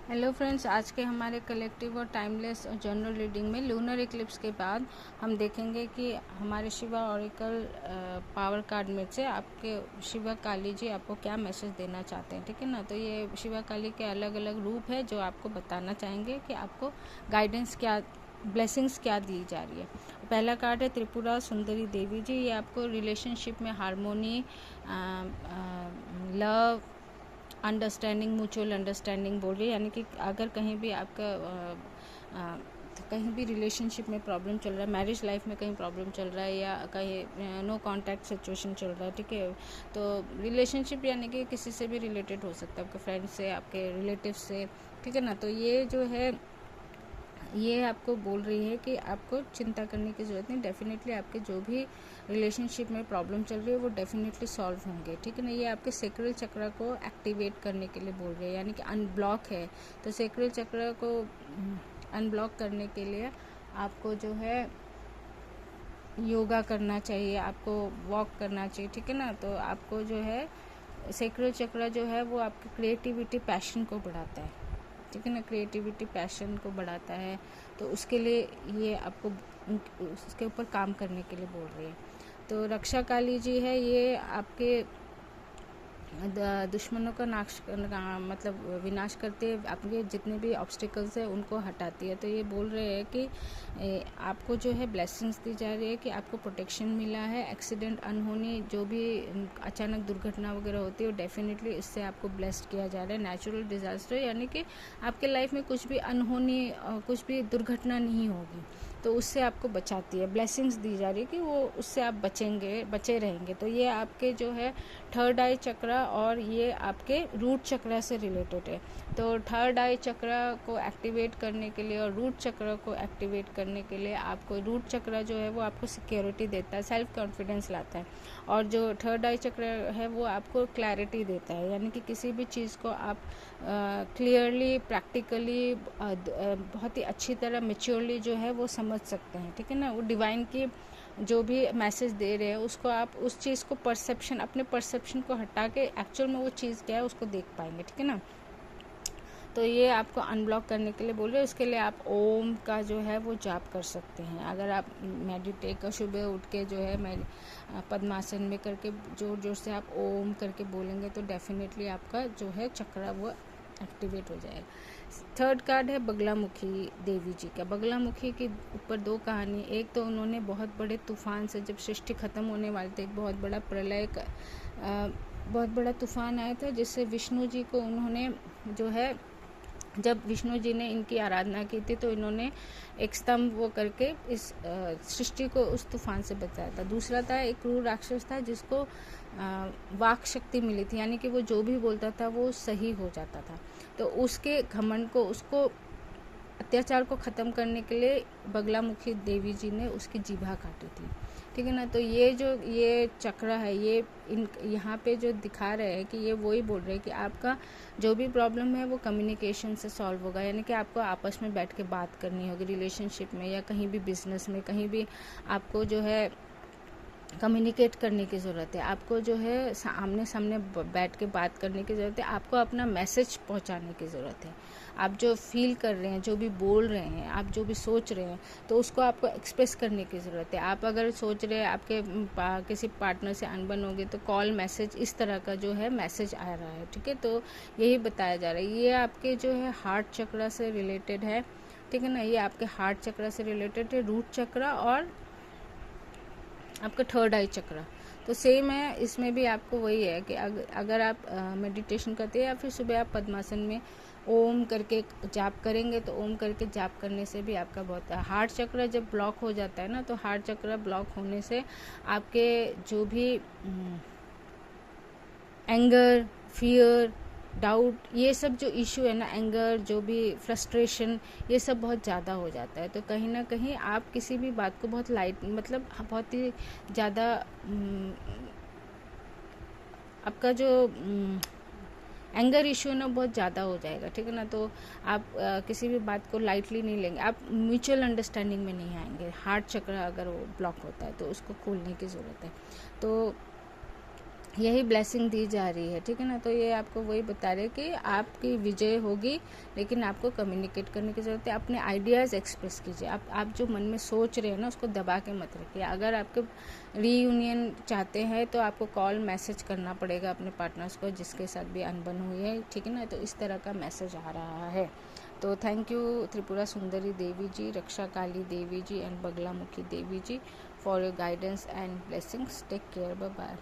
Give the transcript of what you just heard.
Hello friends, आज के हमारे कलेक्टिव और टाइमलेस जनरल रीडिंग में लूनर इक्लिप्स के बाद हम देखेंगे कि हमारे शिवा ऑरिकल पावर कार्ड में से आपके शिवा काली जी आपको क्या मैसेज देना चाहते हैं। ठीक है ना। तो ये शिवा काली के अलग अलग रूप है जो आपको बताना चाहेंगे कि आपको गाइडेंस क्या, ब्लेसिंग्स क्या दी जा रही है। पहला कार्ड है त्रिपुरा सुंदरी देवी जी। ये आपको रिलेशनशिप में harmony, love, understanding, mutual understanding बोल रही है। यानी कि अगर कहीं भी आपका कहीं भी रिलेशनशिप में प्रॉब्लम चल रहा है, मैरिज लाइफ में कहीं प्रॉब्लम चल रहा है या कहीं नो कांटेक्ट सिचुएशन चल रहा है, ठीक है, तो रिलेशनशिप यानी कि किसी से भी रिलेटेड हो सकता है, आपके फ्रेंड से, आपके रिलेटिव से, ठीक है ना। तो ये जो है ये आपको बोल रही है कि आपको चिंता करने की ज़रूरत नहीं। डेफिनेटली आपके जो भी रिलेशनशिप में प्रॉब्लम चल रही है वो डेफिनेटली सॉल्व होंगे, ठीक है ना। ये आपके सेक्रल चक्र को एक्टिवेट करने के लिए बोल रही है, यानी कि अनब्लॉक है। तो सेक्रल चक्र को अनब्लॉक करने के लिए आपको जो है योगा करना चाहिए, आपको वॉक करना चाहिए, ठीक है ना। तो आपको जो है सेक्रल चक्र जो है वो आपकी क्रिएटिविटी, पैशन को बढ़ाता है, ठीक है ना। क्रिएटिविटी, पैशन को बढ़ाता है। तो उसके लिए ये आपको उसके ऊपर काम करने के लिए बोल रही है। तो रक्षा काली जी है, ये आपके दुश्मनों का मतलब विनाश करते, आपके जितने भी ऑब्स्टिकल्स हैं उनको हटाती है। तो ये बोल रहे हैं कि आपको जो है ब्लेसिंग्स दी जा रही है, कि आपको प्रोटेक्शन मिला है। एक्सीडेंट, अनहोनी, जो भी अचानक दुर्घटना वगैरह होती है वो डेफिनेटली इससे आपको ब्लेस्ड किया जा रहा है। नेचुरल डिजास्टर यानी कि आपके लाइफ में कुछ भी अनहोनी, कुछ भी दुर्घटना नहीं होगी, तो उससे आपको बचाती है। ब्लेसिंग्स दी जा रही है कि वो उससे आप बचे रहेंगे। तो ये आपके जो है थर्ड आई चक्र और ये आपके रूट चक्र से रिलेटेड है। तो थर्ड आई चक्र को एक्टिवेट करने के लिए और रूट चक्र को एक्टिवेट करने के लिए आपको, रूट चक्र जो है वो आपको सिक्योरिटी देता है, सेल्फ कॉन्फिडेंस लाता है, और जो थर्ड आई चक्र है वो आपको क्लैरिटी देता है, यानी कि किसी भी चीज़ को आप क्लियरली, प्रैक्टिकली, बहुत ही अच्छी तरह, मेच्योरली जो है वो समझ सकते हैं, ठीक है ना। वो डिवाइन की जो भी मैसेज दे रहे हैं उसको आप उस चीज़ को परसेप्शन, अपने परसेप्शन को हटा के एक्चुअल में वो चीज़ क्या है उसको देख पाएंगे, ठीक है ना। तो ये आपको अनब्लॉक करने के लिए बोल रहे हैं। उसके लिए आप ओम का जो है वो जाप कर सकते हैं। अगर आप मेडिटेट कर, सुबह उठ के जो है पद्मासन में करके जोर जोर से आप ओम करके बोलेंगे तो डेफिनेटली आपका जो है चक्र वो एक्टिवेट हो जाएगा। थर्ड कार्ड है बगलामुखी देवी जी का। बगलामुखी के ऊपर दो कहानी। एक तो उन्होंने बहुत बड़े तूफान से, जब सृष्टि खत्म होने वाली थी, एक बहुत बड़ा प्रलय का बहुत बड़ा तूफान आया था, जिससे विष्णु जी को उन्होंने जो है, जब विष्णु जी ने इनकी आराधना की थी तो इन्होंने एक स्तंभ वो करके इस सृष्टि को उस तूफान से बचाया था। दूसरा था एक क्रूर राक्षस था जिसको वाक शक्ति मिली थी, यानी कि वो जो भी बोलता था वो सही हो जाता था। तो उसके घमंड को, उसको अत्याचार को ख़त्म करने के लिए बगलामुखी देवी जी ने उसकी जीभा काटी थी, ठीक है ना। तो ये चक्र है, ये यहाँ पे जो दिखा रहे हैं कि ये वही बोल रहे हैं कि आपका जो भी प्रॉब्लम है वो कम्युनिकेशन से सॉल्व होगा, यानी कि आपको आपस में बैठ के बात करनी होगी, रिलेशनशिप में या कहीं भी बिजनेस में, कहीं भी आपको जो है कम्युनिकेट करने की ज़रूरत है। आपको जो है आमने सामने बैठ के बात करने की ज़रूरत है। आपको अपना मैसेज पहुंचाने की ज़रूरत है। आप जो फील कर रहे हैं, जो भी बोल रहे हैं, आप जो भी सोच रहे हैं, तो उसको आपको एक्सप्रेस करने की ज़रूरत है। आप अगर सोच रहे हैं आपके किसी पार्टनर से अनबन होगी तो कॉल, मैसेज, इस तरह का जो है मैसेज आ रहा है, ठीक है। तो यही बताया जा रहा है। ये आपके जो है हार्ट चक्र से रिलेटेड है, ठीक है ना। ये आपके हार्ट चक्र से रिलेटेड है, रूट चक्र और आपका थर्ड आई चक्र। तो सेम है, इसमें भी आपको वही है कि अगर आप मेडिटेशन करते हैं या फिर सुबह आप पद्मासन में ओम करके जाप करेंगे, तो ओम करके जाप करने से भी आपका बहुत हार्ट चक्र जब ब्लॉक हो जाता है ना, तो हार्ट चक्र ब्लॉक होने से आपके जो भी एंगर, फियर, डाउट, ये सब जो इशू है ना, एंगर, जो भी फ्रस्ट्रेशन, ये सब बहुत ज़्यादा हो जाता है। तो कहीं ना कहीं आप किसी भी बात को बहुत लाइट, मतलब बहुत ही ज़्यादा आपका जो एंगर इशू ना बहुत ज़्यादा हो जाएगा, ठीक है ना। तो आप किसी भी बात को लाइटली नहीं लेंगे, आप म्यूचुअल अंडरस्टैंडिंग में नहीं आएंगे। हार्ट चक्र अगर वो ब्लॉक होता है तो उसको खोलने की ज़रूरत है। तो यही ब्लेसिंग दी जा रही है, ठीक है ना। तो ये आपको वही बता रहे हैं कि आपकी विजय होगी, लेकिन आपको कम्युनिकेट करने की ज़रूरत है। अपने आइडियाज़ एक्सप्रेस कीजिए। आप जो मन में सोच रहे हैं ना, उसको दबा के मत रखिए। अगर आपके रीयूनियन चाहते हैं तो आपको कॉल मैसेज करना पड़ेगा अपने पार्टनर्स को जिसके साथ भी अनबन हुई है, ठीक है ना। तो इस तरह का मैसेज आ रहा है। तो thank you Tripura Sundari Devi ji, Raksha Kali Devi ji and Baglamukhi Devi ji for your guidance and blessings. Take care, bye bye.